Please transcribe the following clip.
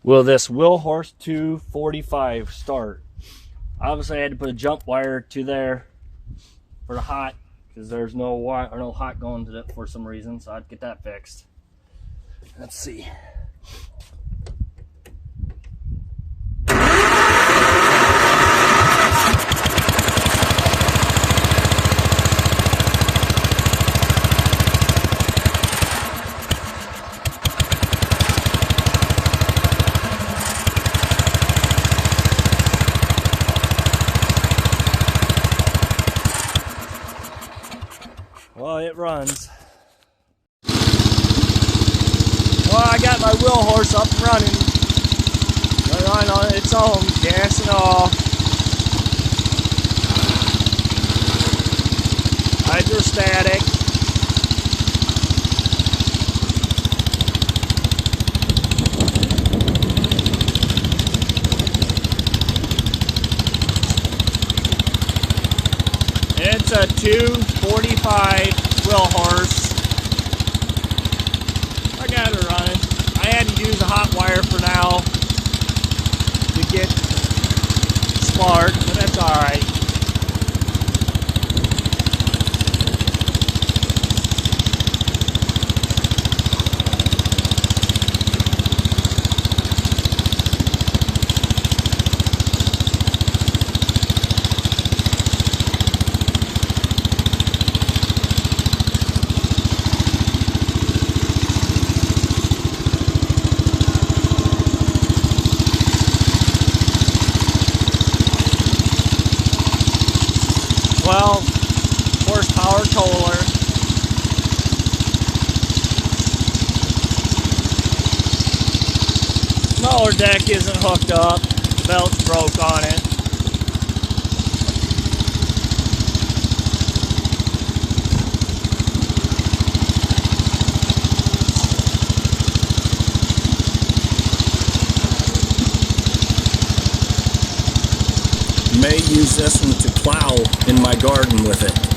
Will this wheelhorse 245 start? Obviously I had to put a jump wire to there for the hot, because there's no wire or no hot going to it for some reason, so I'd get that fixed. Let's see. Well, it runs. Well, I got my wheel horse up and running. Running on its own, gas and all. Hydrostatic. It's a 245 wheel horse. I got it running. I had to use a hot wire for now to get spark, but that's alright. Well, horsepower toller. Mower deck isn't hooked up. The belt's broke on it. May use this one to plow in my garden with it.